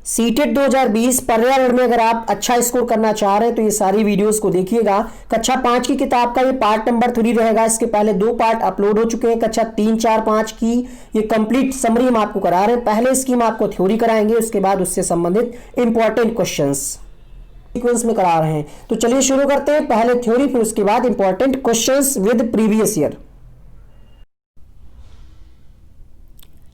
CTET 2020 पर्यावरण में अगर आप अच्छा स्कोर करना चाह रहे हैं तो ये सारी वीडियोस को देखिएगा। कक्षा 5 की किताब का ये पार्ट नंबर 3 रहेगा। इसके पहले 2 पार्ट अपलोड हो चुके हैं। कक्षा 3, 4, 5 की ये कंप्लीट समरी हम आपको करा रहे हैं। पहले इसकी हम आपको थ्योरी कराएंगे, उसके बाद उससे संबंधित इंपॉर्टेंट क्वेश्चंस सीक्वेंस में करा रहे हैं। तो चलिए शुरू करते हैं। पहले थ्योरी, फिर उसके बाद important questions with previous year.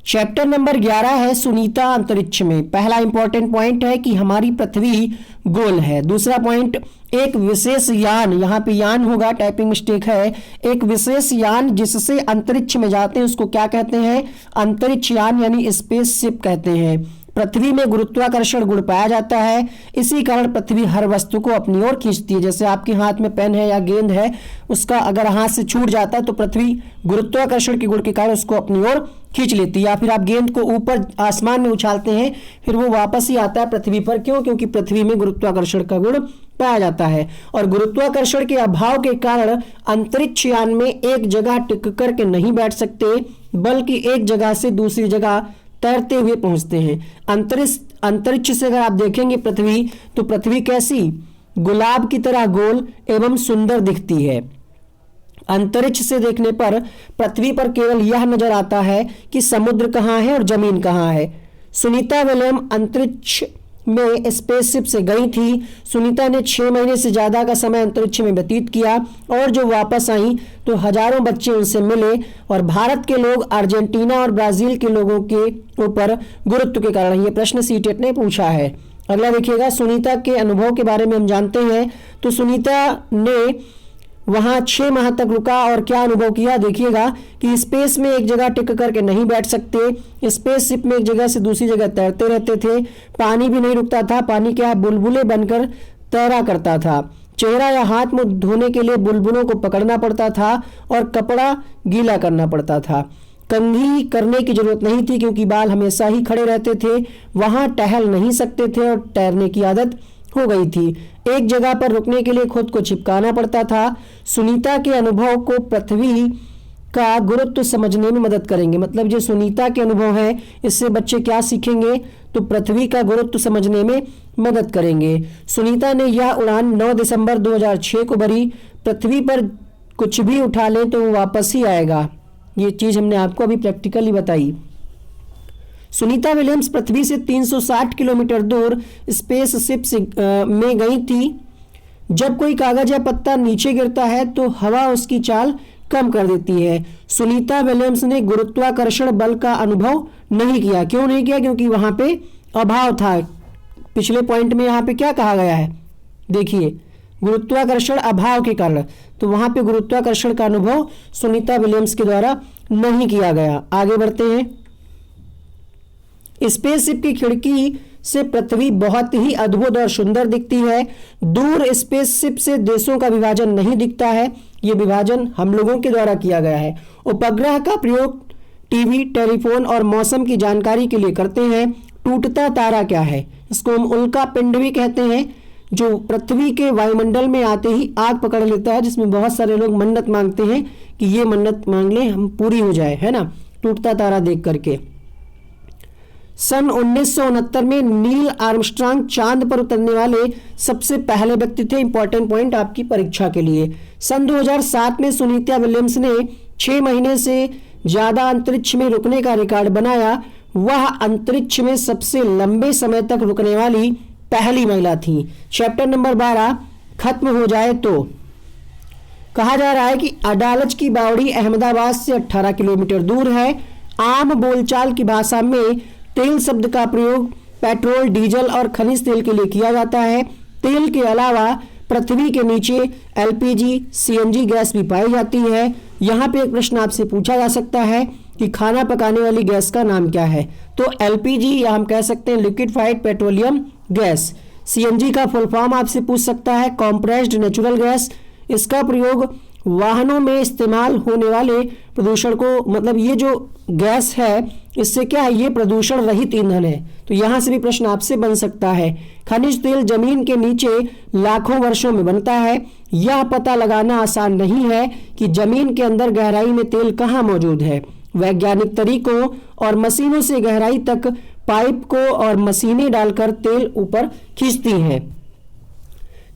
Chapter number 11 है सुनीता अंतरिक्ष में। पहला इंपॉर्टेंट पॉइंट है कि हमारी पृथ्वी गोल है। दूसरा पॉइंट, एक विशेष यान, यहाँ पे यान होगा, टाइपिंग मिस्टेक है। एक विशेष यान जिससे अंतरिक्ष में जाते हैं उसको क्या कहते हैं? अंतरिक्ष यान यानी स्पेसशिप कहते हैं। पृथ्वी में गुरुत्वाकर्षण गुण पाया जाता है, इसी कारण पृथ्वी हर वस्तु को अपनी ओर खींचती है। जैसे आपके हाथ में पेन है या गेंद है, उसका अगर हाथ से छूट जाता है तो पृथ्वी गुरुत्वाकर्षण के गुण के कारण उसको अपनी ओर खींच लेती है। या फिर आप गेंद को ऊपर आसमान में उछालते हैं, फिर वो वापस ही आता है पृथ्वी पर। क्यों? क्योंकि पृथ्वी में गुरुत्वाकर्षण का गुण पाया जाता है। और गुरुत्वाकर्षण के अभाव के कारण अंतरिक्ष यान में एक जगह टिक करके नहीं बैठ सकते, बल्कि एक जगह से दूसरी जगह तैरते हुए पहुंचते हैं। अंतरिक्ष से अगर आप देखेंगे पृथ्वी, तो पृथ्वी कैसी? गुलाब की तरह गोल एवं सुंदर दिखती है। अंतरिक्ष से देखने पर पृथ्वी पर केवल यह नजर आता है कि समुद्र कहाँ है और जमीन कहाँ है। सुनीता विलियम अंतरिक्ष में स्पेसशिप से गई थी। सुनीता ने 6 महीने से ज्यादा का समय अंतरिक्ष में व्यतीत किया और जो वापस आई तो हजारों बच्चे उनसे मिले और भारत के लोग अर्जेंटीना और ब्राजील के लोगों के ऊपर गुरुत्व के कारण, ये प्रश्न सीटेट ने पूछा है। अगला देखिएगा, सुनीता के अनुभव के बारे में हम जानते हैं। तो सुनीता ने वहां 6 माह तक रुका और क्या अनुभव किया देखिएगा कि स्पेस में एक जगह टिक करके नहीं बैठ सकते। स्पेसशिप में एक जगह से दूसरी जगह तैरते रहते थे। पानी भी नहीं रुकता था, पानी क्या बुलबुले बनकर तैरा करता था। चेहरा या हाथ मुंह धोने के लिए बुलबुलों को पकड़ना पड़ता था और कपड़ा गीला करना पड़ता था। कंघी करने की जरूरत नहीं थी क्योंकि बाल हमेशा ही खड़े रहते थे। वहां टहल नहीं सकते थे और तैरने की आदत हो गई थी। एक जगह पर रुकने के लिए खुद को चिपकाना पड़ता था। सुनीता के अनुभव को पृथ्वी का गुरुत्व समझने में मदद करेंगे। मतलब जो सुनीता के अनुभव है, इससे बच्चे क्या सीखेंगे? तो पृथ्वी का गुरुत्व समझने में मदद करेंगे। सुनीता ने यह उड़ान 9 दिसंबर 2006 को भरी। पृथ्वी पर कुछ भी उठा लें तो वो वापस ही आएगा। ये चीज हमने आपको अभी प्रैक्टिकली बताई। सुनीता विलियम्स पृथ्वी से 360 किलोमीटर दूर स्पेसशिप में गई थी। जब कोई कागज या पत्ता नीचे गिरता है तो हवा उसकी चाल कम कर देती है। सुनीता विलियम्स ने गुरुत्वाकर्षण बल का अनुभव नहीं किया। क्यों नहीं किया? क्योंकि वहां पे अभाव था। पिछले पॉइंट में यहाँ पे क्या कहा गया है देखिए, गुरुत्वाकर्षण अभाव के कारण। तो वहां पे गुरुत्वाकर्षण का अनुभव सुनीता विलियम्स के द्वारा नहीं किया गया। आगे बढ़ते हैं। स्पेसशिप की खिड़की से पृथ्वी बहुत ही अद्भुत और सुंदर दिखती है। दूर स्पेसशिप से देशों का विभाजन नहीं दिखता है। यह विभाजन हम लोगों के द्वारा किया गया है। उपग्रह का प्रयोग टीवी, टेलीफोन और मौसम की जानकारी के लिए करते हैं। टूटता तारा क्या है? इसको हम उल्का पिंड भी कहते हैं, जो पृथ्वी के वायुमंडल में आते ही आग पकड़ लेता है, जिसमें बहुत सारे लोग मन्नत मांगते हैं कि ये मन्नत मांग ले, हम पूरी हो जाए, है ना, टूटता तारा देख करके। सन 1969 में नील आर्मस्ट्रांग चांद पर उतरने वाले सबसे पहले व्यक्ति थे। इंपॉर्टेंट पॉइंट आपकी परीक्षा के लिए। सन 2007 में सुनीता विलियम्स ने 6 महीने से ज्यादा अंतरिक्ष में रुकने का रिकॉर्ड बनाया। वह अंतरिक्ष में सबसे लंबे समय तक रुकने वाली पहली महिला थी। चैप्टर नंबर 12 खत्म हो जाए तो कहा जा रहा है कि अडालज की बावड़ी अहमदाबाद से 18 किलोमीटर दूर है। आम बोलचाल की भाषा में तेल शब्द का प्रयोग पेट्रोल, डीजल और खनिज तेल के लिए किया जाता है। तेल के अलावा पृथ्वी के नीचे एलपीजी, सीएनजी गैस भी पाई जाती है। यहाँ पे एक प्रश्न आपसे पूछा जा सकता है कि खाना पकाने वाली गैस का नाम क्या है? तो एलपीजी या हम कह सकते हैं लिक्विफाइड पेट्रोलियम गैस। सीएनजी का फुल फॉर्म आपसे पूछ सकता है कॉम्प्रेस्ड नेचुरल गैस। इसका प्रयोग वाहनों में इस्तेमाल होने वाले प्रदूषण को, मतलब ये जो गैस है इससे क्या है, ये प्रदूषण रहित ईंधन है। तो यहां से भी प्रश्न आपसे बन सकता है। खनिज तेल जमीन के नीचे लाखों वर्षों में बनता है। यह पता लगाना आसान नहीं है कि जमीन के अंदर गहराई में तेल कहाँ मौजूद है। वैज्ञानिक तरीकों और मशीनों से गहराई तक पाइप को और मशीनें डालकर तेल ऊपर खींचती हैं।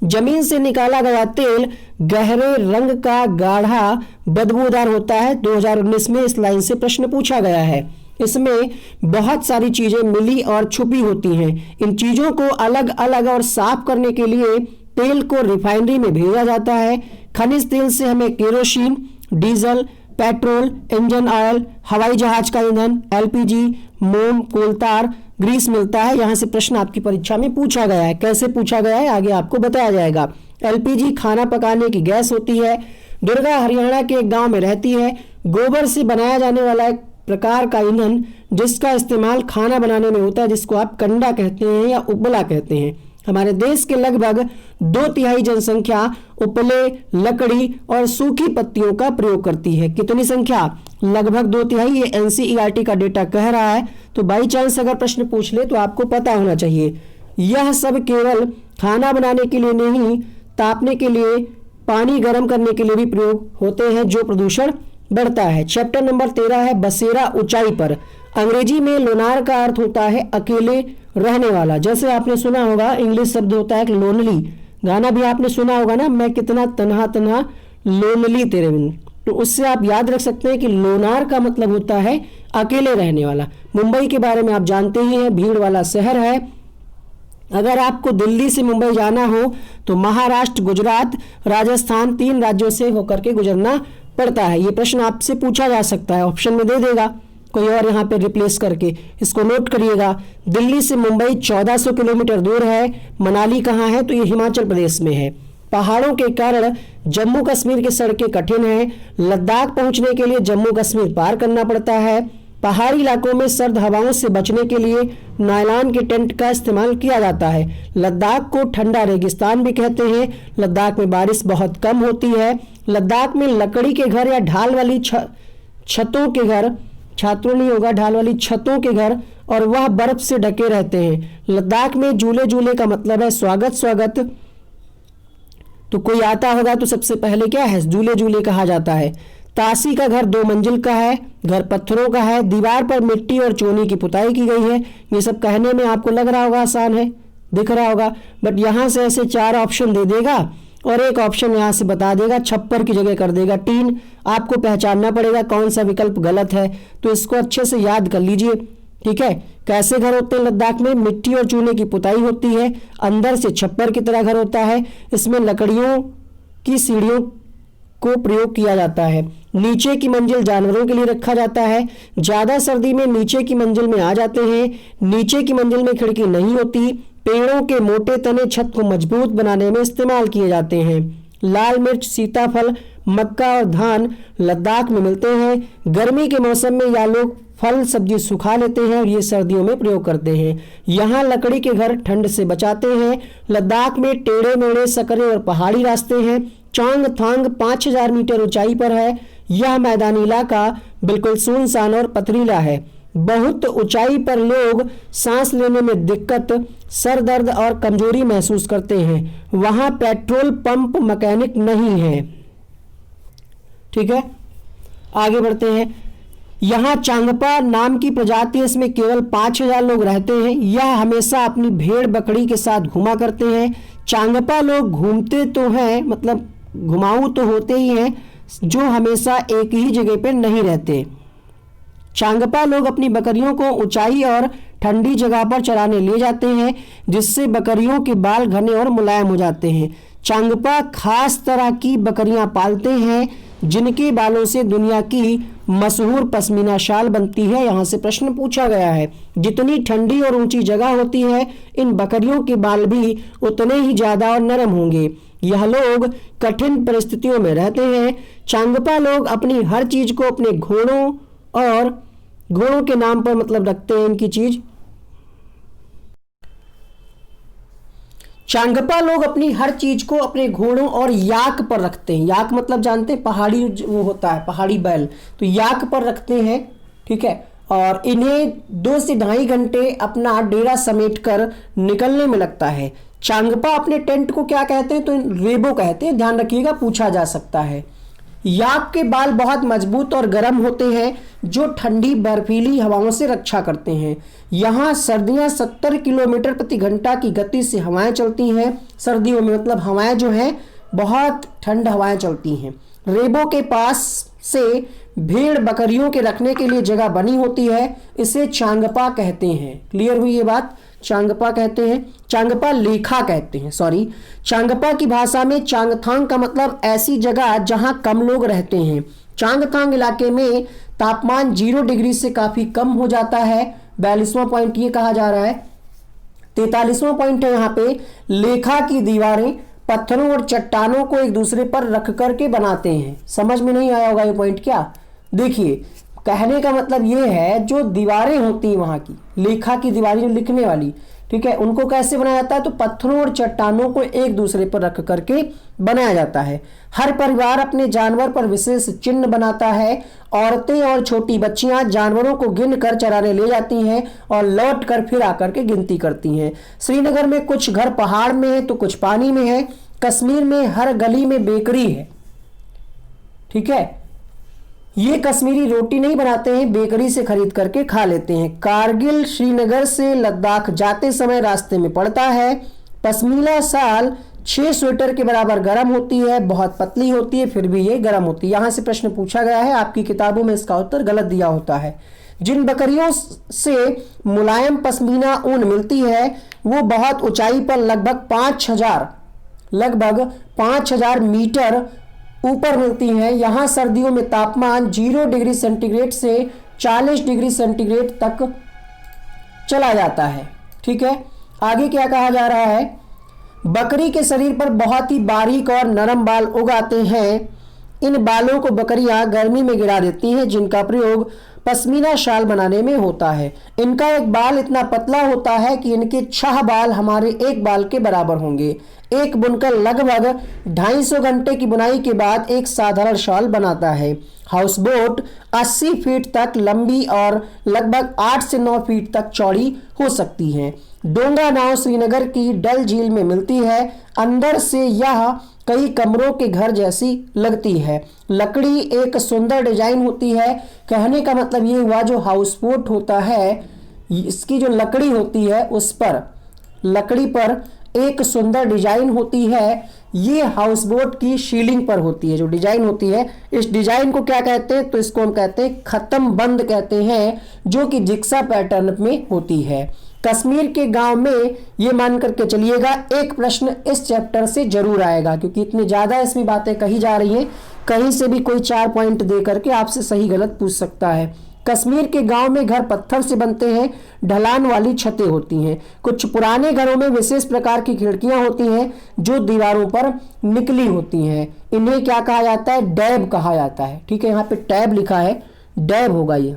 जमीन से निकाला गया तेल गहरे रंग का गाढ़ा बदबूदार होता है। 2019 में इस लाइन से प्रश्न पूछा गया है। इसमें बहुत सारी चीजें मिली और छुपी होती हैं। इन चीजों को अलग अलग और साफ करने के लिए तेल को रिफाइनरी में भेजा जाता है। खनिज तेल से हमें kerosene, diesel, petrol, engine oil, हवाई जहाज का ईंधन, एलपीजी, मोम, कोलतार, ग्रीस मिलता है। यहां से प्रश्न आपकी परीक्षा में पूछा गया है। कैसे पूछा गया है आगे आपको बताया जाएगा। एलपीजी खाना पकाने की गैस होती है। दुर्गा हरियाणा के एक गांव में रहती है। गोबर से बनाया जाने वाला एक प्रकार का ईंधन जिसका इस्तेमाल खाना बनाने में होता है, जिसको आप कंडा कहते हैं या उपला कहते हैं। हमारे देश के लगभग 2/3 जनसंख्या उपले, लकड़ी और सूखी पत्तियों का प्रयोग करती है। कितनी संख्या? लगभग 2/3। ये एनसीईआरटी का डेटा कह रहा है, तो बाई चांस अगर प्रश्न पूछ ले तो आपको पता होना चाहिए। यह सब केवल खाना बनाने के लिए नहीं, तापने के लिए, पानी गर्म करने के लिए भी प्रयोग होते हैं, जो प्रदूषण बढ़ता है। चैप्टर नंबर 13 है बसेरा ऊंचाई पर। अंग्रेजी में लोनार का अर्थ होता है अकेले रहने वाला। जैसे आपने सुना होगा इंग्लिश शब्द होता है लोनली। गाना भी आपने सुना होगा ना, मैं कितना तन्हा तन्हा लोनली तेरे बिन। तो उससे आप याद रख सकते हैं कि लोनार का मतलब होता है अकेले रहने वाला। मुंबई के बारे में आप जानते ही हैं, भीड़ वाला शहर है। अगर आपको दिल्ली से मुंबई जाना हो तो महाराष्ट्र, गुजरात, राजस्थान 3 राज्यों से होकर के गुजरना पड़ता है। ये प्रश्न आपसे पूछा जा सकता है, ऑप्शन में दे देगा कोई और यहाँ पे रिप्लेस करके। इसको नोट करिएगा। दिल्ली से मुंबई 1400 किलोमीटर दूर है। मनाली कहाँ है? तो ये हिमाचल प्रदेश में है। पहाड़ों के कारण जम्मू कश्मीर की सड़कें कठिन हैं। लद्दाख पहुंचने के लिए जम्मू कश्मीर पार करना पड़ता है। पहाड़ी इलाकों में सर्द हवाओं से बचने के लिए नायलॉन के टेंट का इस्तेमाल किया जाता है। लद्दाख को ठंडा रेगिस्तान भी कहते हैं। लद्दाख में बारिश बहुत कम होती है। लद्दाख में लकड़ी के घर या ढाल वाली छतों के घर, छात्रों नहीं होगा, ढाल वाली छतों के घर, और वह बर्फ से ढके रहते हैं। लद्दाख में जूले जूले का मतलब है स्वागत स्वागत। तो कोई आता होगा तो सबसे पहले क्या है? जूले जूले कहा जाता है। तासी का घर 2 मंजिल का है। घर पत्थरों का है। दीवार पर मिट्टी और चूने की पुताई की गई है। ये सब कहने में आपको लग रहा होगा आसान है, दिख रहा होगा, बट यहाँ से ऐसे 4 ऑप्शन दे देगा और एक ऑप्शन यहाँ से बता देगा, छप्पर की जगह कर देगा टीन। आपको पहचानना पड़ेगा कौन सा विकल्प गलत है, तो इसको अच्छे से याद कर लीजिए। ठीक है। कैसे घर होते हैं लद्दाख में? मिट्टी और चूने की पुताई होती है। अंदर से छप्पर की तरह घर होता है। इसमें लकड़ियों की सीढ़ियों को प्रयोग किया जाता है। नीचे की मंजिल जानवरों के लिए रखा जाता है। ज्यादा सर्दी में नीचे की मंजिल में आ जाते हैं। नीचे की मंजिल में खिड़की नहीं होती। पेड़ों के मोटे तने छत को मजबूत बनाने में इस्तेमाल किए जाते हैं। लाल मिर्च, सीताफल, मक्का और धान लद्दाख में मिलते हैं। गर्मी के मौसम में यह लोग फल सब्जी सुखा लेते हैं और ये सर्दियों में प्रयोग करते हैं। यहाँ लकड़ी के घर ठंड से बचाते हैं। लद्दाख में टेढ़े मेढ़े, सकरे और पहाड़ी रास्ते हैं। चांगथांग 5000 मीटर ऊंचाई पर है। यह मैदानी इलाका बिल्कुल सुनसान और पथरीला है। बहुत ऊंचाई पर लोग सांस लेने में दिक्कत, सर दर्द और कमजोरी महसूस करते हैं। वहां पेट्रोल पंप मैकेनिक नहीं है। ठीक है, आगे बढ़ते हैं। यहाँ चांगपा नाम की प्रजाति, इसमें केवल 5000 लोग रहते हैं। यह हमेशा अपनी भेड़ बकरी के साथ घूमा करते हैं। चांगपा लोग घूमते तो हैं, मतलब घुमाऊ तो होते ही हैं, जो हमेशा एक ही जगह पर नहीं रहते। चांगपा लोग अपनी बकरियों को ऊंचाई और ठंडी जगह पर चराने ले जाते हैं, जिससे बकरियों के बाल घने और मुलायम हो जाते हैं। चांगपा खास तरह की बकरियां पालते हैं, जिनके बालों से दुनिया की मशहूर पश्मीना शाल बनती है। यहाँ से प्रश्न पूछा गया है, जितनी ठंडी और ऊंची जगह होती है, इन बकरियों के बाल भी उतने ही ज्यादा और नरम होंगे। यह लोग कठिन परिस्थितियों में रहते हैं। चांगपा लोग अपनी हर चीज को अपने घोड़ों के नाम पर मतलब रखते हैं इनकी चीज। चांगपा लोग अपनी हर चीज को अपने घोड़ों और याक पर रखते हैं। याक मतलब जानते हैं, पहाड़ी वो होता है, पहाड़ी बैल, तो याक पर रखते हैं। ठीक है, और इन्हें 2 से 2.5 घंटे अपना डेरा समेट कर निकलने में लगता है। चांगपा अपने टेंट को क्या कहते हैं? तो रेबो कहते हैं, ध्यान रखिएगा, पूछा जा सकता है। याक के बाल बहुत मजबूत और गर्म होते हैं जो ठंडी बर्फीली हवाओं से रक्षा करते हैं। यहाँ सर्दियाँ 70 किलोमीटर प्रति घंटा की गति से हवाएं चलती हैं। सर्दियों में मतलब हवाएं जो हैं बहुत ठंड हवाएं चलती हैं। रेबो के पास से भेड़ बकरियों के रखने के लिए जगह बनी होती है, इसे चांगपा कहते हैं। क्लियर हुई ये बात? चांगपा कहते हैं, चांगपा लेखा कहते हैं, सॉरी। चांगपा की भाषा में चांगथांग का मतलब ऐसी जगह जहां कम लोग रहते हैं। चांगथांग इलाके में तापमान 0 डिग्री से काफी कम हो जाता है। 42वां पॉइंट ये कहा जा रहा है। 43वां पॉइंट है यहाँ पे, लेखा की दीवारें पत्थरों और चट्टानों को एक दूसरे पर रख करके बनाते हैं। समझ में नहीं आया होगा ये पॉइंट क्या? देखिए, कहने का मतलब ये है जो दीवारें होती हैं वहां की, लेखा की दीवारें जो लिखने वाली, ठीक है, उनको कैसे बनाया जाता है? तो पत्थरों और चट्टानों को एक दूसरे पर रख करके बनाया जाता है। हर परिवार अपने जानवर पर विशेष चिन्ह बनाता है। औरतें और छोटी बच्चियां जानवरों को गिन कर चराने ले जाती हैं और लौट कर फिर आकर के गिनती करती हैं। श्रीनगर में कुछ घर पहाड़ में है तो कुछ पानी में है। कश्मीर में हर गली में बेकरी है, ठीक है। ये कश्मीरी रोटी नहीं बनाते हैं, बेकरी से खरीद करके खा लेते हैं। कारगिल श्रीनगर से लद्दाख जाते समय रास्ते में पड़ता है। पश्मीना शाल 6 स्वेटर के बराबर गर्म होती है, बहुत पतली होती है फिर भी ये गर्म होती है। यहां से प्रश्न पूछा गया है, आपकी किताबों में इसका उत्तर गलत दिया होता है। जिन बकरियों से मुलायम पश्मीना ऊन मिलती है वो बहुत ऊंचाई पर लगभग 5000 मीटर ऊपर मिलती हैं। यहाँ सर्दियों में तापमान 0 डिग्री सेंटीग्रेड से 40 डिग्री सेंटीग्रेड तक चला जाता है, ठीक है। आगे क्या कहा जा रहा है? बकरी के शरीर पर बहुत ही बारीक और नरम बाल उगाते हैं। इन बालों को बकरियां गर्मी में गिरा देती हैं, जिनका प्रयोग पश्मीना शाल बनाने में होता है। इनका एक बाल इतना पतला होता है कि इनके 6 बाल हमारे एक बाल के बराबर होंगे। एक बुनकर लगभग 250 घंटे की बुनाई के बाद एक साधारण शाल बनाता है। हाउस बोट 80 फीट तक लंबी और लगभग 8 से 9 फीट तक चौड़ी हो सकती है। डोंगा नाव श्रीनगर की डल झील में मिलती है। अंदर से यह कई कमरों के घर जैसी लगती है। लकड़ी एक सुंदर डिजाइन होती है। कहने का मतलब ये हुआ जो हाउस बोट होता है, इसकी जो लकड़ी होती है उस पर, लकड़ी पर एक सुंदर डिजाइन होती है। ये हाउस बोट की शीलिंग पर होती है, जो डिजाइन होती है। इस डिजाइन को क्या कहते हैं? तो इसको हम कहते हैं खत्म बंद कहते हैं, जो कि जिक्सा पैटर्न में होती है। कश्मीर के गांव में ये मान करके चलिएगा एक प्रश्न इस चैप्टर से जरूर आएगा, क्योंकि इतनी ज्यादा इसमें बातें कही जा रही हैं, कहीं से भी कोई 4 पॉइंट दे करके आपसे सही गलत पूछ सकता है। कश्मीर के गांव में घर पत्थर से बनते हैं, ढलान वाली छतें होती हैं। कुछ पुराने घरों में विशेष प्रकार की खिड़कियां होती हैं जो दीवारों पर निकली होती हैं। इन्हें क्या कहा जाता है? डैब कहा जाता है, ठीक है। यहाँ पे टैब लिखा है, डैब होगा ये।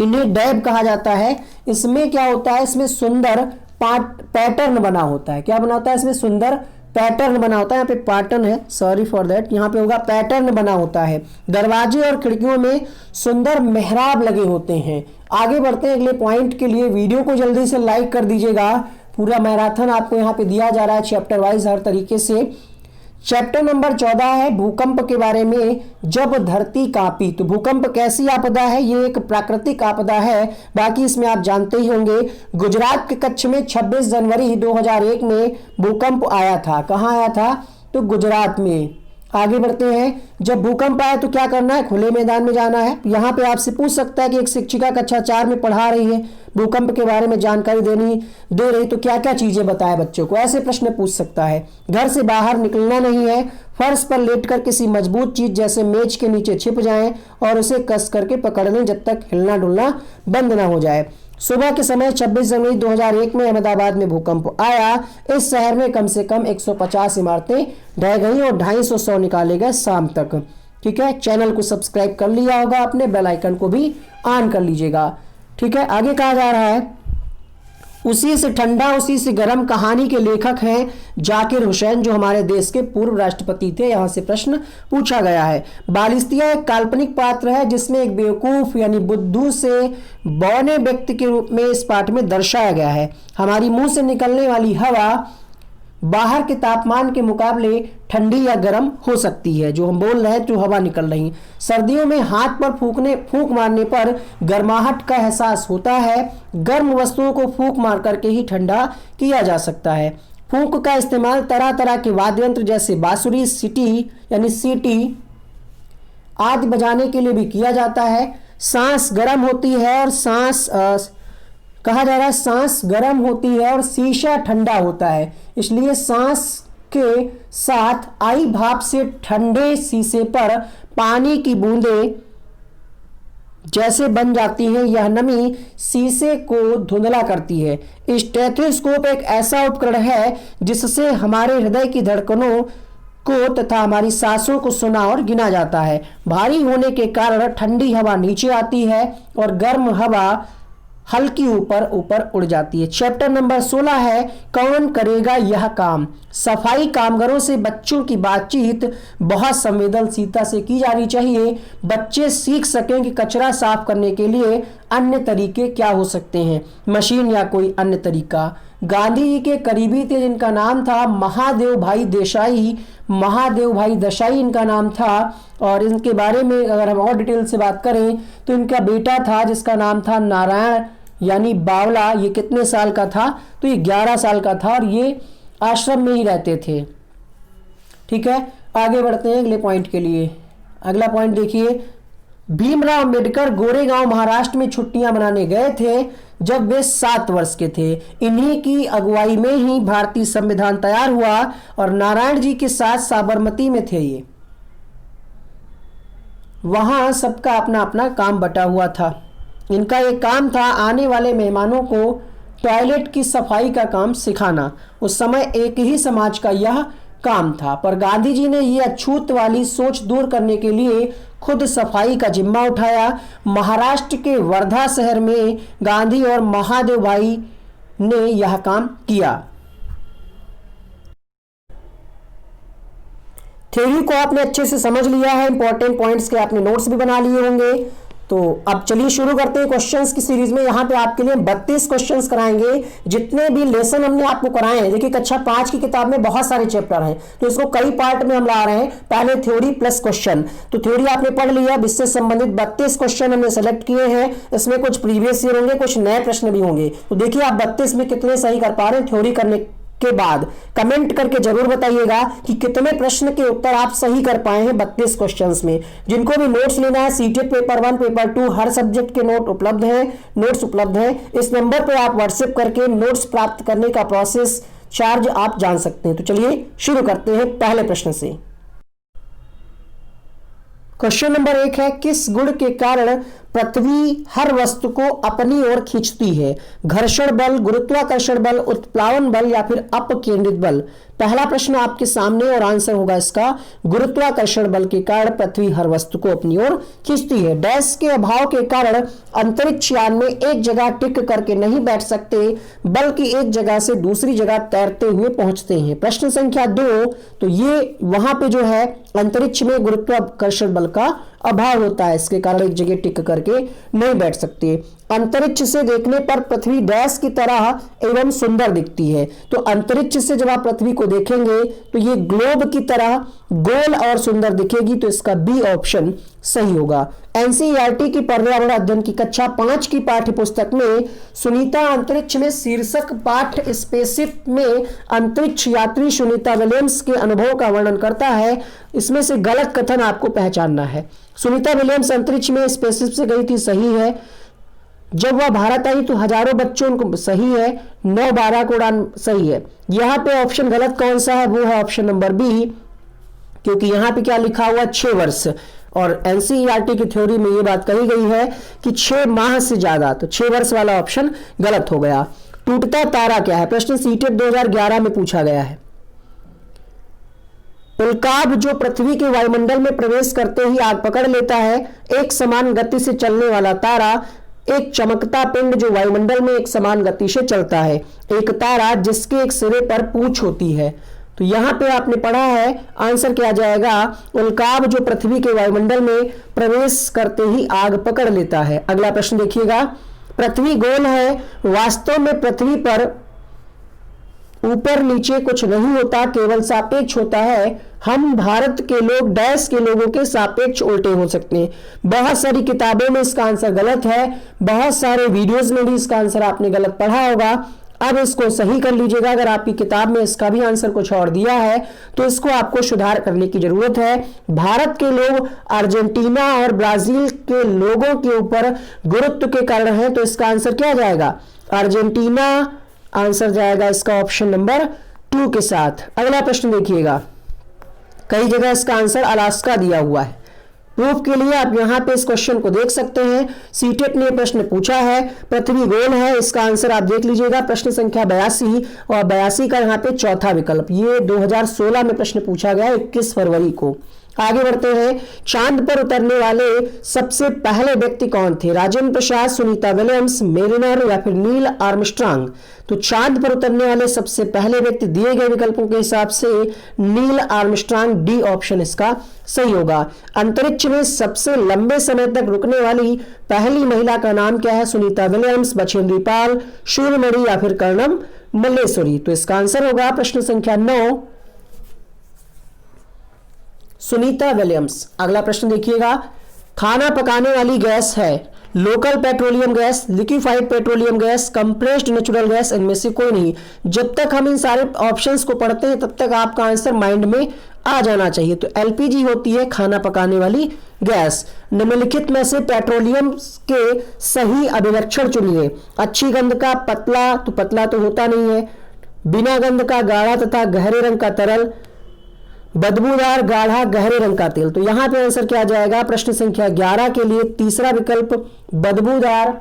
इन्हें डैब कहा जाता है। इसमें क्या होता है? इसमें सुंदर पैटर्न बना होता है। क्या बना होता है? इसमें सुंदर पैटर्न बना होता है। यहाँ पे पैटर्न है, सॉरी फॉर दैट, यहाँ पे होगा पैटर्न बना होता है। दरवाजे और खिड़कियों में सुंदर मेहराब लगे होते हैं। आगे बढ़ते हैं अगले पॉइंट के लिए। वीडियो को जल्दी से लाइक कर दीजिएगा। पूरा मैराथन आपको यहाँ पे दिया जा रहा है चैप्टर वाइज हर तरीके से। चैप्टर नंबर 14 है भूकंप के बारे में। जब धरती कांपी, तो भूकंप कैसी आपदा है? ये एक प्राकृतिक आपदा है, बाकी इसमें आप जानते ही होंगे। गुजरात के कच्छ में 26 जनवरी 2001 में भूकंप आया था। कहाँ आया था? तो गुजरात में। आगे बढ़ते हैं। जब भूकंप आया तो क्या करना है? खुले मैदान में जाना है। यहाँ पे आपसे पूछ सकता है कि एक शिक्षिका कक्षा 4 में पढ़ा रही है, भूकंप के बारे में जानकारी दे रही, तो क्या क्या चीजें बताए बच्चों को, ऐसे प्रश्न पूछ सकता है। घर से बाहर निकलना नहीं है। फर्श पर लेटकर किसी मजबूत चीज जैसे मेज के नीचे छिप जाएं और उसे कस करके पकड़ लें जब तक हिलना डुलना बंद ना हो जाए। सुबह के समय 26 जनवरी 2001 में अहमदाबाद में भूकंप आया। इस शहर में कम से कम 150 इमारतें ढह गई और 250 शव निकाले गए शाम तक, ठीक है। चैनल को सब्सक्राइब कर लिया होगा आपने, बेल आइकन को भी ऑन कर लीजिएगा, ठीक है। आगे कहा जा रहा है, उसी से ठंडा उसी से गर्म कहानी के लेखक हैं जाकिर हुसैन, जो हमारे देश के पूर्व राष्ट्रपति थे। यहां से प्रश्न पूछा गया है। बालिस्तिया एक काल्पनिक पात्र है जिसमें एक बेवकूफ यानी बुद्धू से बौने व्यक्ति के रूप में इस पाठ में दर्शाया गया है। हमारी मुंह से निकलने वाली हवा बाहर के तापमान के मुकाबले ठंडी या गर्म हो सकती है, जो हम बोल रहे हैं जो हवा निकल रही। सर्दियों में हाथ पर फूंक मारने पर गर्माहट का एहसास होता है। गर्म वस्तुओं को फूंक मार करके ही ठंडा किया जा सकता है। फूंक का इस्तेमाल तरह तरह के वाद्य यंत्र जैसे बांसुरी, सीटी आदि बजाने के लिए भी किया जाता है। सांस गर्म होती है और कहा जा रहा है सांस गर्म होती है और शीशा ठंडा होता है, इसलिए सांस के साथ आई भाप से ठंडे शीशे पर पानी की बूंदें जैसे बन जाती हैं। यह नमी शीशे को धुंधला करती है। स्टेथोस्कोप एक ऐसा उपकरण है जिससे हमारे हृदय की धड़कनों को तथा हमारी सांसों को सुना और गिना जाता है। भारी होने के कारण ठंडी हवा नीचे आती है और गर्म हवा हल्की ऊपर उड़ जाती है। चैप्टर नंबर 16 है कौन करेगा यह काम। सफाई कामगारों से बच्चों की बातचीत बहुत संवेदनशीलता से की जानी चाहिए। बच्चे सीख सकें कि कचरा साफ करने के लिए अन्य तरीके क्या हो सकते हैं, मशीन या कोई अन्य तरीका। गांधी जी के करीबी थे जिनका नाम था महादेव भाई देसाई इनका नाम था। और इनके बारे में अगर हम और डिटेल से बात करें तो इनका बेटा था जिसका नाम था नारायण यानी बावला। ये कितने साल का था, तो ये 11 साल का था और ये आश्रम में ही रहते थे। ठीक है, आगे बढ़ते हैं अगले पॉइंट के लिए। अगला पॉइंट देखिए, भीमराव अंबेडकर गोरेगांव महाराष्ट्र में छुट्टियां मनाने गए थे जब वे 7 वर्ष के थे। इन्हीं की अगुवाई में ही भारतीय संविधान तैयार हुआ और नारायण जी के साथ साबरमती में थे। ये वहां सबका अपना अपना काम बटा हुआ था। इनका एक काम था आने वाले मेहमानों को टॉयलेट की सफाई का काम सिखाना। उस समय एक ही समाज का यह काम था, पर गांधी जी ने यह अछूत वाली सोच दूर करने के लिए खुद सफाई का जिम्मा उठाया। महाराष्ट्र के वर्धा शहर में गांधी और महादेव भाई ने यह काम किया। थ्योरी को आपने अच्छे से समझ लिया है, इंपॉर्टेंट पॉइंट्स के आपने नोट्स भी बना लिए होंगे। तो अब चलिए शुरू करते हैं क्वेश्चंस की सीरीज में। यहाँ पे आपके लिए 32 क्वेश्चंस कराएंगे। जितने भी लेसन हमने आपको कराए हैं, देखिए कक्षा 5 की किताब में बहुत सारे चैप्टर हैं, तो इसको कई पार्ट में हम ला रहे हैं। पहले थ्योरी प्लस क्वेश्चन, तो थ्योरी आपने पढ़ लिया, इससे संबंधित 32 क्वेश्चन हमने सेलेक्ट किए हैं। इसमें कुछ प्रीवियस ईयर होंगे, कुछ नए प्रश्न भी होंगे। तो देखिए आप 32 में कितने सही कर पा रहे हैं थ्योरी करने के बाद। कमेंट करके जरूर बताइएगा कि कितने प्रश्न के उत्तर आप सही कर पाए हैं 32 क्वेश्चंस में। जिनको भी नोट्स लेना है, सीटेट पेपर 1 पेपर 2 हर सब्जेक्ट के नोट्स उपलब्ध हैं। इस नंबर पर आप व्हाट्सएप करके नोट्स प्राप्त करने का प्रोसेस चार्ज आप जान सकते हैं। तो चलिए शुरू करते हैं पहले प्रश्न से। क्वेश्चन नंबर 1 है, किस गुण के कारण पृथ्वी हर वस्तु को अपनी ओर खींचती है? घर्षण बल, गुरुत्वाकर्षण बल, उत्प्लावन बल या फिर अपकेंद्रित बल? पहला प्रश्न आपके सामने और आंसर होगा इसका गुरुत्वाकर्षण बल के कारण पृथ्वी हर वस्तु को अपनी ओर खींचती है। डैश के अभाव के कारण अंतरिक्ष यान में एक जगह टिक करके नहीं बैठ सकते, बल्कि एक जगह से दूसरी जगह तैरते हुए पहुंचते हैं। प्रश्न संख्या 2, तो ये वहां पे जो है अंतरिक्ष में गुरुत्वाकर्षण बल का अभाव होता है, इसके कारण एक जगह टिक करके नहीं बैठ सकते। अंतरिक्ष से देखने पर पृथ्वी डैश की तरह एवं सुंदर दिखती है। तो अंतरिक्ष से जब आप पृथ्वी को देखेंगे तो ये ग्लोब की तरह गोल और सुंदर दिखेगी, तो इसका बी ऑप्शन सही होगा। एनसीईआरटी की पर्यावरण अध्ययन की कक्षा 5 की पाठ्य पुस्तक में सुनीता अंतरिक्ष में शीर्षक पाठ स्पेसशिप में अंतरिक्ष यात्री सुनीता विलियम्स के अनुभव का वर्णन करता है। इसमें से गलत कथन आपको पहचानना है। सुनीता विलियम्स अंतरिक्ष में स्पेसशिप से गई थी, सही है। जब वह भारत आई तो हजारों बच्चों को, सही है। 9-12 को उड़ान, सही है। यहाँ पे ऑप्शन गलत कौन सा है? वो है ऑप्शन नंबर बी, क्योंकि यहाँ पे क्या लिखा हुआ 6 वर्ष, और एनसीईआरटी की थ्योरी में ये बात कही गई है कि 6 माह से ज्यादा, तो 6 वर्ष वाला ऑप्शन गलत हो गया। टूटता तारा क्या है? प्रश्न सीटेट 2011 में पूछा गया है। उल्काब जो पृथ्वी के वायुमंडल में प्रवेश करते ही आग पकड़ लेता है। एक समान गति से चलने वाला तारा, एक चमकता पिंड जो वायुमंडल में एक समान गति से चलता है। एक तारा जिसके एक सिरे पर पूंछ होती है। तो यहां पे आपने पढ़ा है, आंसर क्या जाएगा? उल्काब जो पृथ्वी के वायुमंडल में प्रवेश करते ही आग पकड़ लेता है। अगला प्रश्न देखिएगा, पृथ्वी गोल है, वास्तव में पृथ्वी पर ऊपर नीचे कुछ नहीं होता, केवल सापेक्ष होता है। हम भारत के लोग डैश के लोगों के सापेक्ष उल्टे हो सकते हैं। बहुत सारी किताबों में इसका आंसर गलत है, बहुत सारे वीडियोस में भी इसका आंसर आपने गलत पढ़ा होगा। अब इसको सही कर लीजिएगा। अगर आपकी किताब में इसका भी आंसर कुछ और दिया है तो इसको आपको सुधार करने की जरूरत है। भारत के लोग अर्जेंटीना और ब्राजील के लोगों के ऊपर गुरुत्व के कारण है, तो इसका आंसर क्या जाएगा? अर्जेंटीना आंसर जाएगा इसका ऑप्शन नंबर 2 के साथ। अगला प्रश्न देखिएगा, कई जगह इसका आंसर अलास्का दिया हुआ है। प्रूफ के लिए आप यहां पे इस क्वेश्चन को देख सकते हैं। सीटेट ने प्रश्न पूछा है, पृथ्वी गोल है, इसका आंसर आप देख लीजिएगा, प्रश्न संख्या 82 और 82 का यहां पे चौथा विकल्प। ये 2016 में प्रश्न पूछा गया 21 फरवरी को। आगे बढ़ते हैं, चांद पर उतरने वाले सबसे पहले व्यक्ति कौन थे? राजेंद्र प्रसाद, सुनीता विलियम्स, मेरिनर या फिर नील आर्मस्ट्रांग। तो चांद पर उतरने वाले सबसे पहले व्यक्ति दिए गए विकल्पों के हिसाब से नील आर्मस्ट्रांग, डी ऑप्शन इसका सही होगा। अंतरिक्ष में सबसे लंबे समय तक रुकने वाली पहली महिला का नाम क्या है? सुनीता विलियम्स, बछेंद्री पाल, सूर्यमणि या फिर कर्णम मल्लेश्वरी। तो इसका आंसर होगा प्रश्न संख्या 9, सुनीता विलियम्स। अगला प्रश्न देखिएगा, खाना पकाने वाली गैस है local petroleum gas, liquefied petroleum gas, compressed natural gas, इनमें से कोई नहीं। जब तक हम इन सारे ऑप्शंस को पढ़ते हैं तब तक आपका आंसर माइंड में आ जाना चाहिए। तो एलपीजी होती है खाना पकाने वाली गैस। निम्नलिखित में से पेट्रोलियम के सही अभिलक्षण चुनिए। अच्छी गंध का पतला, तो पतला तो होता नहीं है। बिना गंध का गाढ़ा तथा गहरे रंग का तरल, बदबूदार गाढ़ा गहरे रंग का तेल। तो यहां पे आंसर क्या जाएगा? प्रश्न संख्या 11 के लिए तीसरा विकल्प बदबूदार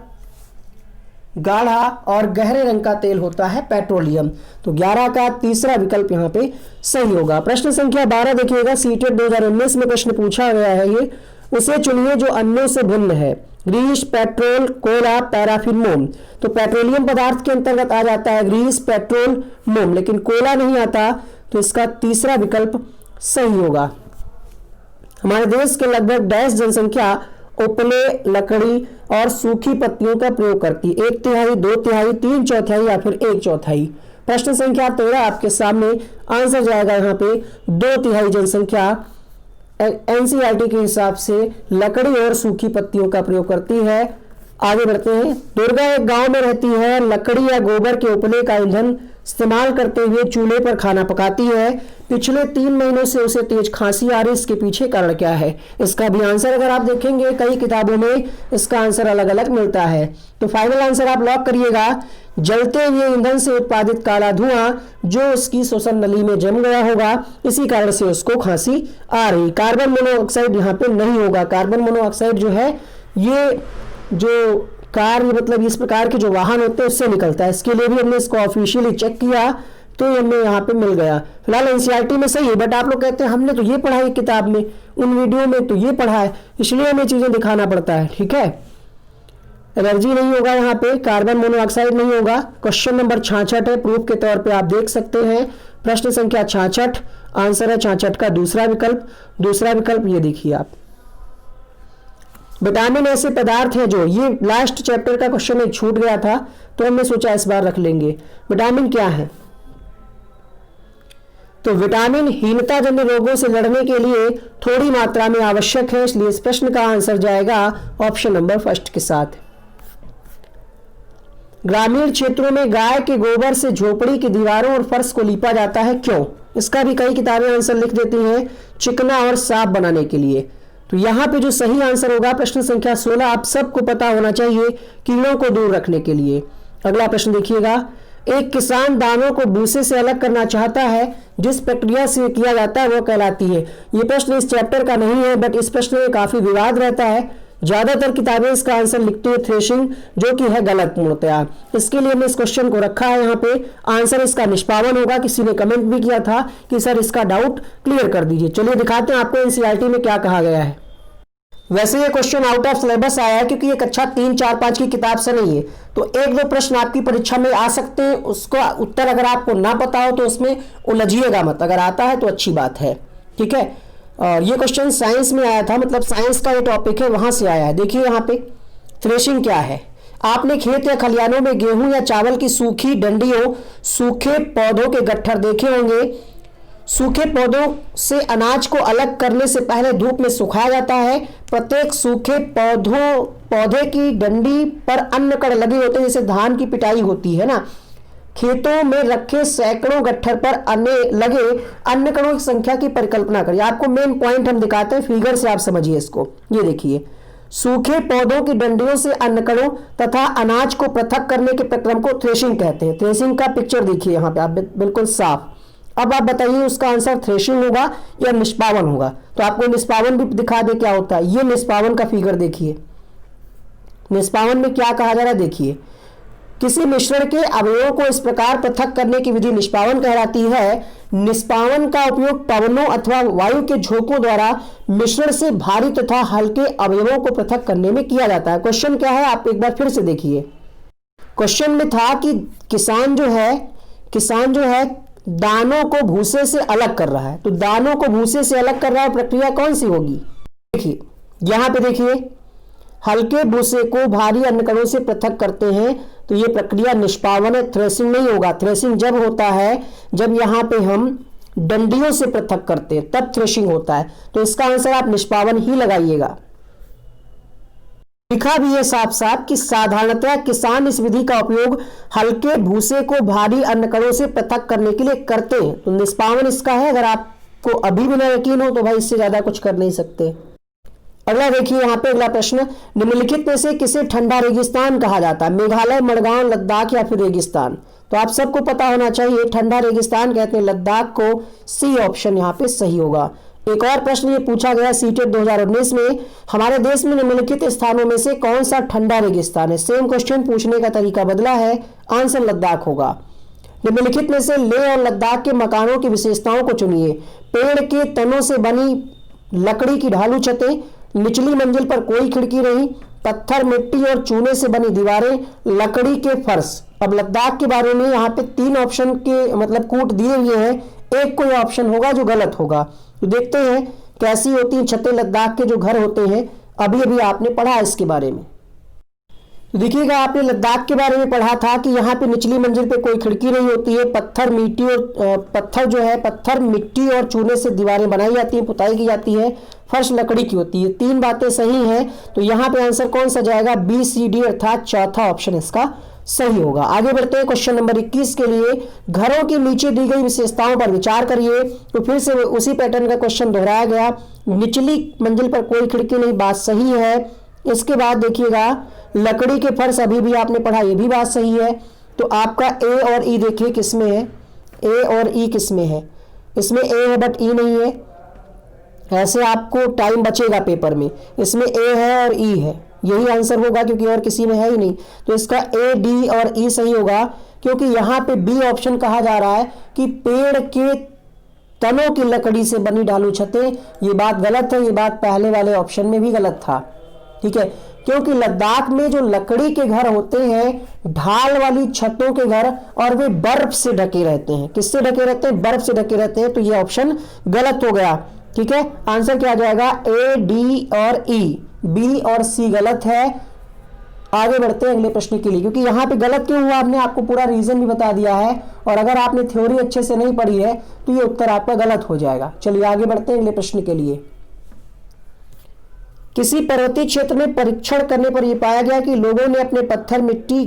गाढ़ा और गहरे रंग का तेल होता है पेट्रोलियम। तो 11 का तीसरा विकल्प यहां पे सही होगा। प्रश्न संख्या 12 देखिएगा, सीटेट 2019 में प्रश्न पूछा गया है ये। उसे चुनिए जो अन्यों से भिन्न है। ग्रीस, पेट्रोल, कोयला, पैराफिन, मोम। तो पेट्रोलियम पदार्थ के अंतर्गत आ जाता है ग्रीस, पेट्रोल, मोम, लेकिन कोयला नहीं आता। तो इसका तीसरा विकल्प सही होगा। हमारे देश के लगभग 10 जनसंख्या उपले, लकड़ी और सूखी पत्तियों का प्रयोग करती है। 1/3, 2/3, 3/4 या फिर 1/4। प्रश्न संख्या 13 आपके सामने आंसर जाएगा यहाँ पे 2/3 जनसंख्या एनसीईआरटी के हिसाब से लकड़ी और सूखी पत्तियों का प्रयोग करती है। आगे बढ़ते हैं, दुर्गा एक गांव में रहती है, लकड़ी या गोबर के उपले का ईंधन इस्तेमाल करते हुए चूल्हे पर खाना पकाती है। पिछले 3 महीनों से उसे तेज खांसी आ रही, इसके पीछे कारण क्या है? इसका भी आंसर अगर आप देखेंगे कई किताबों में इसका आंसर अलग अलग मिलता है। तो फाइनल आंसर आप लॉक करिएगा, जलते हुए ईंधन से उत्पादित काला धुआं जो उसकी श्वसन नली में जम गया होगा, इसी कारण से उसको खांसी आ रही। कार्बन मोनोऑक्साइड यहाँ पे नहीं होगा। कार्बन मोनोऑक्साइड जो है ये जो कार मतलब इस प्रकार के जो वाहन होते हैं उससे निकलता है। इसके लिए भी हमने इसको ऑफिशियली चेक किया तो हमें यहाँ पे मिल गया। फिलहाल एनसीईआरटी में सही है, बट आप लोग कहते हैं हमने तो ये पढ़ा है किताब में, उन वीडियो में तो ये पढ़ा है, इसलिए हमें चीजें दिखाना पड़ता है। ठीक है, एलर्जी नहीं होगा यहाँ पे, कार्बन मोनोऑक्साइड नहीं होगा। क्वेश्चन नंबर 66 है, प्रूफ के तौर पे आप देख सकते हैं। प्रश्न संख्या 66, आंसर है 66 का दूसरा विकल्प। दूसरा विकल्प ये देखिए आप, विटामिन ऐसे पदार्थ है जो, ये लास्ट चैप्टर का क्वेश्चन एक छूट गया था तो हमने सोचा इस बार रख लेंगे। विटामिन क्या है? तो विटामिन हीनता जन्य रोगों से लड़ने के लिए थोड़ी मात्रा में आवश्यक है, इसलिए इस प्रश्न का आंसर जाएगा ऑप्शन नंबर 1 के साथ। ग्रामीण क्षेत्रों में गाय के गोबर से झोपड़ी की दीवारों और फर्श को लीपा जाता है, क्यों? इसका भी कई किताबें आंसर लिख देती हैं, चिकना और साफ बनाने के लिए। तो यहां पे जो सही आंसर होगा प्रश्न संख्या 16, आप सबको पता होना चाहिए, कीड़ों को दूर रखने के लिए। अगला प्रश्न देखिएगा, एक किसान दानों को भूसे से अलग करना चाहता है, जिस प्रक्रिया से किया जाता है वो कहलाती है। ये प्रश्न इस चैप्टर का नहीं है, बट इस प्रश्न में काफी विवाद रहता है। ज्यादातर किताबें इसका आंसर लिखती है थ्रेशिंग, जो कि है गलत पूर्णतया। इसके लिए हमने इस क्वेश्चन को रखा है यहाँ पे, आंसर इसका निष्पावन होगा। किसी ने कमेंट भी किया था कि सर इसका डाउट क्लियर कर दीजिए। चलिए दिखाते हैं आपको एनसीईआरटी में क्या कहा गया है। वैसे ये क्वेश्चन आउट ऑफ सिलेबस आया है क्योंकि ये कक्षा 3, 4, 5 की किताब से नहीं है, तो 1-2 प्रश्न आपकी परीक्षा में आ सकते हैं, उसका उत्तर अगर आपको ना पता हो तो उसमें उलझिएगा मत, अगर आता है तो अच्छी बात है। ठीक है, और ये क्वेश्चन साइंस में आया था, मतलब साइंस का ये टॉपिक है, वहां से आया है। देखिए यहाँ पे थ्रेशिंग क्या है। आपने खेत या खलिहानों में गेहूं या चावल की सूखी डंडियों, सूखे पौधों के गट्ठर देखे होंगे। सूखे पौधों से अनाज को अलग करने से पहले धूप में सुखाया जाता है। प्रत्येक सूखे पौधे की डंडी पर अन्न कण लगे होते हैं, जैसे धान की पिटाई होती है ना। खेतों में रखे सैकड़ों गट्ठर पर लगे अन्न कणों की संख्या की परिकल्पना करिए। आपको मेन पॉइंट हम दिखाते हैं, फिगर से आप समझिए इसको। ये देखिए, सूखे पौधों की डंडियों से अन्न कणों तथा अनाज को पृथक करने के प्रक्रम को थ्रेशिंग कहते हैं। थ्रेशिंग का पिक्चर देखिए यहाँ पे आप, बिल्कुल साफ। अब आप बताइए उसका आंसर थ्रेशिंग होगा या निष्पावन होगा। तो आपको निष्पावन भी दिखा दे क्या होता है। ये निष्पावन का फिगर देखिए। निष्पावन में क्या कहा जा रहा है देखिए, किसी मिश्रण के अवयवों को इस प्रकार पृथक करने की विधि निष्पावन कहलाती है। निष्पावन का उपयोग पवनों अथवा वायु के झोंकों द्वारा मिश्रण से भारी तथा हल्के अवयवों को पृथक करने में किया जाता है। क्वेश्चन क्या है आप एक बार फिर से देखिए। क्वेश्चन में था कि किसान जो है दानों को भूसे से अलग कर रहा है। तो दानों को भूसे से अलग कर रहा है, प्रक्रिया कौन सी होगी? देखिए यहां पे देखिए, हल्के भूसे को भारी अन्न कणों से पृथक करते हैं, तो ये प्रक्रिया निष्पावन है, थ्रेसिंग नहीं होगा। थ्रेसिंग जब होता है जब यहां पे हम डंडियों से पृथक करते हैं, तब थ्रेशिंग होता है। तो इसका आंसर आप निष्पावन ही लगाइएगा। लिखा भी है साफ साफ कि साधारणतः किसान इस विधि का उपयोग हल्के भूसे को भारी अन्न कणों से पृथक करने के लिए करते हैं। तो निष्पावन इसका है। अगर आपको अभी भी ना यकीन हो तो भाई इससे ज्यादा कुछ कर नहीं सकते। अगला देखिए यहाँ पे अगला प्रश्न, निम्नलिखित में से किसे ठंडा रेगिस्तान कहा जाता है? मेघालय, मडगांव, लद्दाख या फिर रेगिस्तान? तो आप सबको पता होना चाहिए, ठंडा रेगिस्तान कहते हैं लद्दाख को। सी ऑप्शन यहाँ पे सही होगा। एक और प्रश्न ये पूछा गया सीटेट 2019 में, हमारे देश में निम्नलिखित स्थानों में से कौन सा ठंडा रेगिस्तान है? सेम क्वेश्चन पूछने का तरीका बदला है, आंसर लद्दाख होगा। निम्नलिखित में से लेह और लद्दाख के मकानों की विशेषताओं को चुनिए। पेड़ के तनों से बनी लकड़ी की ढालू छतें, निचली मंजिल पर कोई खिड़की नहीं, पत्थर, मिट्टी और चूने से बनी दीवारें, लकड़ी के फर्श। अब लद्दाख के बारे में यहाँ पे 3 ऑप्शन के मतलब कूट दिए हुए हैं, एक कोई ऑप्शन होगा जो गलत होगा। तो देखते हैं कैसी होती हैं छतें लद्दाख के जो घर होते हैं। अभी अभी आपने पढ़ा इसके बारे में। तो देखिएगा, आपने लद्दाख के बारे में पढ़ा था कि यहाँ पे निचली मंजिल पे कोई खिड़की नहीं होती है, पत्थर मिट्टी और चूने से दीवारें बनाई जाती हैं, पुताई की जाती है, फर्श लकड़ी की होती है। 3 बातें सही हैं। तो यहाँ पे आंसर कौन सा जाएगा? बी, सी, डी अर्थात चौथा ऑप्शन इसका सही होगा। आगे बढ़ते हैं क्वेश्चन नंबर 21 के लिए। घरों की नीचे दी गई विशेषताओं पर विचार करिए। तो फिर से उसी पैटर्न का क्वेश्चन दोहराया गया। निचली मंजिल पर कोई खिड़की नहीं, बात सही है। इसके बाद देखिएगा, लकड़ी के फर्श अभी भी आपने पढ़ा, ये भी बात सही है। तो आपका ए और ई देखिए किसमें है, ए और ई किसमें है? इसमें ए है बट ई नहीं है। ऐसे आपको टाइम बचेगा पेपर में। इसमें ए है और ई है, यही आंसर होगा क्योंकि और किसी में है ही नहीं। तो इसका ए, डी और ई सही होगा, क्योंकि यहाँ पे बी ऑप्शन कहा जा रहा है कि पेड़ के तनों की लकड़ी से बनी ढालू छतें। ये बात गलत है, ये बात पहले वाले ऑप्शन में भी गलत था। ठीक है, क्योंकि लद्दाख में जो लकड़ी के घर होते हैं, ढाल वाली छतों के घर, और वे बर्फ से ढके रहते हैं। किससे ढके रहते हैं? बर्फ से ढके रहते हैं। तो ये ऑप्शन गलत हो गया। ठीक है, आंसर क्या आ जाएगा? ए, डी और ई। बी और सी गलत है। आगे बढ़ते हैं अगले प्रश्न के लिए, क्योंकि यहां पे गलत क्यों हुआ आपने आपको पूरा रीजन भी बता दिया है, और अगर आपने थ्योरी अच्छे से नहीं पढ़ी है तो ये उत्तर आपका गलत हो जाएगा। चलिए आगे बढ़ते हैं अगले प्रश्न के लिए। किसी पर्वतीय क्षेत्र में परीक्षण करने पर यह पाया गया कि लोगों ने अपने पत्थर, मिट्टी,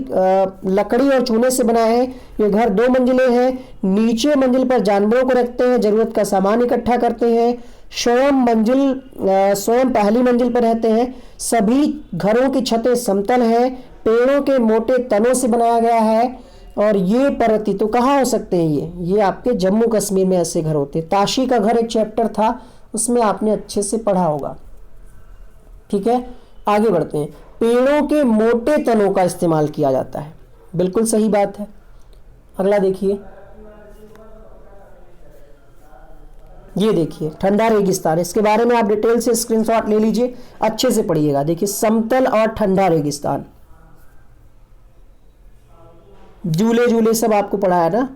लकड़ी और चूने से बनाए हैं। ये घर 2 मंजिलें हैं। नीचे मंजिल पर जानवरों को रखते हैं, जरूरत का सामान इकट्ठा करते हैं, स्वयं पहली मंजिल पर रहते हैं। सभी घरों की छतें समतल हैं, पेड़ों के मोटे तनों से बनाया गया है। और ये पर्वतीय तो कहाँ हो सकते हैं? ये आपके जम्मू कश्मीर में ऐसे घर होते हैं। ताशी का घर एक चैप्टर था, उसमें आपने अच्छे से पढ़ा होगा। ठीक है, आगे बढ़ते हैं। पेड़ों के मोटे तनों का इस्तेमाल किया जाता है, बिल्कुल सही बात है। अगला देखिए, ये देखिए ठंडा रेगिस्तान, इसके बारे में आप डिटेल से स्क्रीनशॉट ले लीजिए, अच्छे से पढ़िएगा। देखिए समतल और ठंडा रेगिस्तान, झूले झूले सब आपको पढ़ा है ना।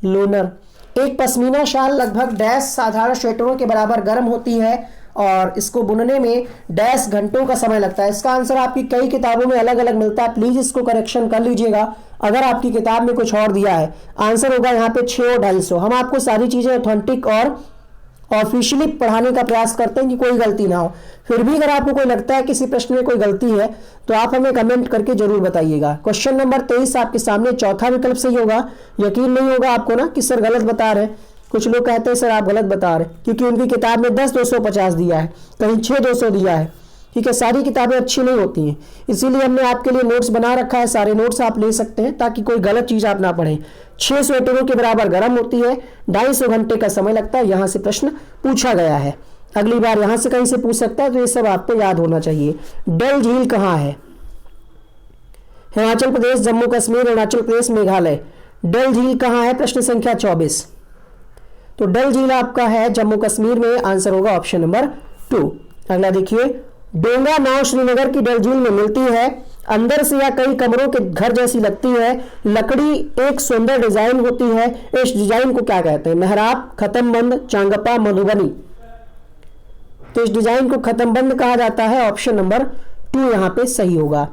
लोनर, एक पश्मीना शाल लगभग डैश साधारण स्वेटरों के बराबर गर्म होती है और इसको बुनने में डैश घंटों का समय लगता है। इसका आंसर आपकी कई किताबों में अलग अलग मिलता है, प्लीज इसको करेक्शन कर लीजिएगा अगर आपकी किताब में कुछ और दिया है। आंसर होगा यहाँ पे 6 और 250। हम आपको सारी चीजें ऑथेंटिक और ऑफिशियली पढ़ाने का प्रयास करते हैं कि कोई गलती ना हो। फिर भी अगर आपको कोई लगता है किसी प्रश्न में कोई गलती है तो आप हमें कमेंट करके जरूर बताइएगा। क्वेश्चन नंबर 23 आपके सामने चौथा विकल्प सही होगा। यकीन नहीं होगा आपको ना कि सर गलत बता रहे हैं। कुछ लोग कहते हैं सर आप गलत बता रहे हैं, क्योंकि उनकी किताब में 10/250 दिया है, कहीं 6/200 दिया है। ठीक है, सारी किताबें अच्छी नहीं होती हैं, इसीलिए हमने आपके लिए नोट्स बना रखा है। सारे नोट्स आप ले सकते हैं ताकि कोई गलत चीज आप ना पढ़ें। 6 स्वेटरों के बराबर गर्म होती है, 250 घंटे का समय लगता है। यहां से प्रश्न पूछा गया है, अगली बार यहां से कहीं से पूछ सकता है, तो ये सब आपको याद होना चाहिए। डल झील कहाँ है? हिमाचल प्रदेश, जम्मू कश्मीर, अरुणाचल प्रदेश, मेघालय। डल झील कहाँ है? प्रश्न संख्या 24। तो डल झील आपका है जम्मू कश्मीर में। आंसर होगा ऑप्शन नंबर 2। अगला देखिए, डोंगा नाव श्रीनगर की डल झील में मिलती है, अंदर से या कई कमरों के घर जैसी लगती है, लकड़ी एक सुंदर डिजाइन होती है, इस डिजाइन को क्या कहते हैं? मेहराब, खत्मबंद, चांगपा, मधुबनी। तो इस डिजाइन को खत्मबंद कहा जाता है। ऑप्शन नंबर 2 यहां पे सही होगा।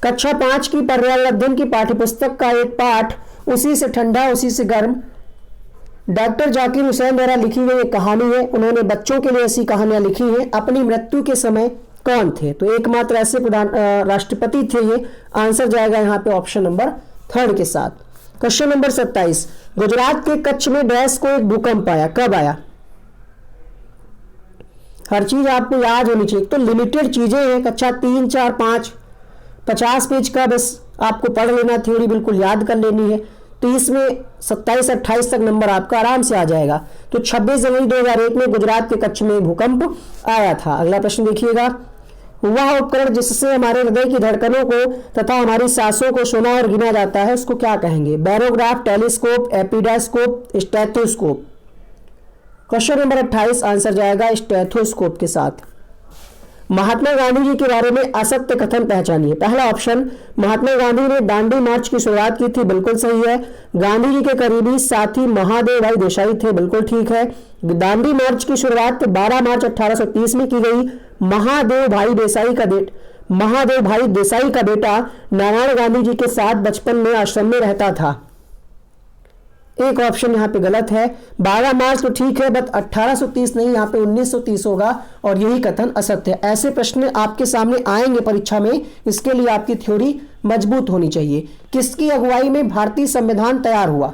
कक्षा 5 की पर्यावरण अध्ययन की पाठ्यपुस्तक का एक पाठ उसी से ठंडा उसी से गर्म डॉक्टर जाकिर हुसैन द्वारा लिखी गई एक कहानी है। उन्होंने बच्चों के लिए ऐसी कहानियां लिखी हैं। अपनी मृत्यु के समय कौन थे? तो एकमात्र ऐसे प्रधान राष्ट्रपति थे ये। आंसर जाएगा यहाँ पे ऑप्शन नंबर 3 के साथ। क्वेश्चन नंबर 27, गुजरात के कच्छ में डैश को एक भूकंप आया, कब आया? हर चीज आपको याद होनी चाहिए, तो लिमिटेड चीजें हैं। कक्षा 3, 4, 5, 50 पेज का बस आपको पढ़ लेना, थ्योरी बिल्कुल याद कर लेनी है। तो इसमें 27-28 तक नंबर आपका आराम से आ जाएगा। तो 26 जनवरी 2001 में गुजरात के कच्छ में भूकंप आया था। अगला प्रश्न देखिएगा, वह उपकरण जिससे हमारे हृदय की धड़कनों को तथा हमारी सांसों को सुना और गिना जाता है उसको क्या कहेंगे? Barograph, telescope, epidiascope, stethoscope. Question number 28 answer जाएगा स्टेथोस्कोप के साथ। महात्मा गांधी जी के बारे में असत्य कथन पहचानिए। पहला ऑप्शन, महात्मा गांधी ने दांडी मार्च की शुरुआत की थी, बिल्कुल सही है। गांधी जी के करीबी साथी महादेव भाई देसाई थे, बिल्कुल ठीक है। दांडी मार्च की शुरुआत 12 मार्च 1830 में की गई। महादेव भाई देसाई का बेटा नारायण गांधी जी के साथ बचपन में आश्रम में रहता था। एक ऑप्शन यहाँ पे गलत है। 12 मार्च तो ठीक है, बट 1830 नहीं, यहाँ पे 1930 होगा और यही कथन असत्य है। ऐसे प्रश्न आपके सामने आएंगे परीक्षा में, इसके लिए आपकी थ्योरी मजबूत होनी चाहिए। किसकी अगुवाई में भारतीय संविधान तैयार हुआ?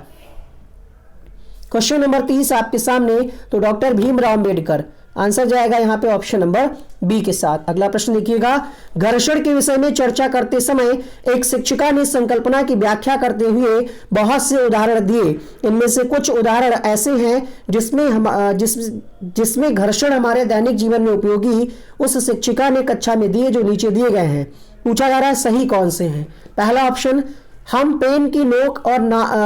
क्वेश्चन नंबर 30 आपके सामने, तो डॉक्टर भीमराव अंबेडकर। आंसर जाएगा यहाँ पे ऑप्शन नंबर बी के साथ। अगला प्रश्न देखिएगा, घर्षण के विषय में चर्चा करते समय एक शिक्षिका ने संकल्पना की व्याख्या करते हुए बहुत से उदाहरण दिए। इनमें से कुछ उदाहरण ऐसे हैं जिसमें घर्षण हमारे दैनिक जीवन में उपयोगी उस शिक्षिका ने कक्षा में दिए, जो नीचे दिए गए हैं। पूछा जा रहा है सही कौन से हैं। पहला ऑप्शन, हम पेन की नोक और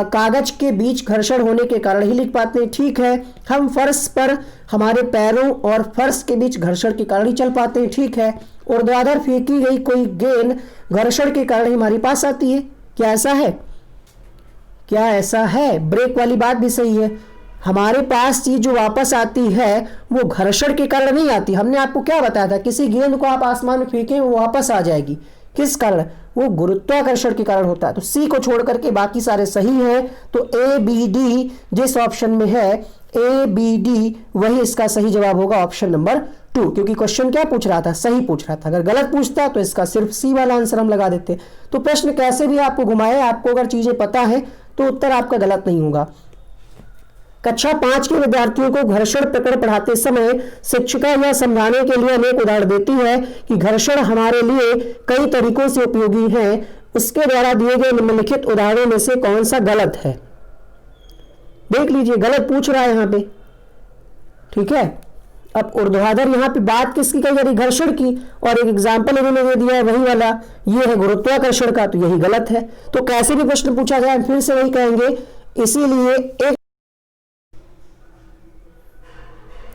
कागज के बीच घर्षण होने के कारण ही लिख पाते हैं, ठीक है। हम फर्श पर हमारे पैरों और फर्श के बीच घर्षण के कारण ही चल पाते हैं, ठीक है। ऊर्ध्वाधर फेंकी गई कोई गेंद घर्षण के कारण ही हमारे पास आती है, क्या ऐसा है? क्या ऐसा है? ब्रेक वाली बात भी सही है। हमारे पास चीज जो वापस आती है वो घर्षण के कारण नहीं आती। हमने आपको क्या बताया था, किसी गेंद को आप आसमान में फेंकें वो वापस आ जाएगी, किस कारण? वो गुरुत्वाकर्षण के कारण होता है। तो सी को छोड़ करके बाकी सारे सही हैं। तो ए बी डी जिस ऑप्शन में है, ए बी डी वही इसका सही जवाब होगा, ऑप्शन नंबर 2। क्योंकि क्वेश्चन क्या पूछ रहा था? सही पूछ रहा था। अगर गलत पूछता तो इसका सिर्फ सी वाला आंसर हम लगा देते। तो प्रश्न कैसे भी आपको घुमाए, आपको अगर चीजें पता है तो उत्तर आपका गलत नहीं होगा। कक्षा 5 के विद्यार्थियों को घर्षण प्रकरण पढ़ाते समय शिक्षिका यह समझाने के लिए अनेक उदाहरण देती है कि घर्षण हमारे लिए कई तरीकों से उपयोगी है। उसके द्वारा दिए गए निम्नलिखित उदाहरणों में से कौन सा गलत है? देख लीजिए, गलत पूछ रहा है यहाँ पे, ठीक है। अब ऊर्ध्वाधर यहाँ पे बात किसकी कही जा रही? घर्षण की। और एक एग्जाम्पल इन्होंने दे दिया है वही वाला, ये है गुरुत्वाकर्षण का, तो यही गलत है। तो कैसे भी प्रश्न पूछा जाए फिर से वही कहेंगे। इसीलिए एक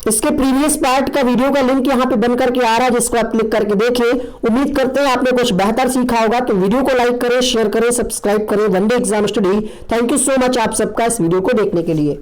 इसके प्रीवियस पार्ट का वीडियो का लिंक यहाँ पे बन करके आ रहा है, जिसको आप क्लिक करके देखें। उम्मीद करते हैं आपने कुछ बेहतर सीखा होगा। तो वीडियो को लाइक करें, शेयर करें, सब्सक्राइब करें। One day exam study. Thank you so much आप सबका इस वीडियो को देखने के लिए।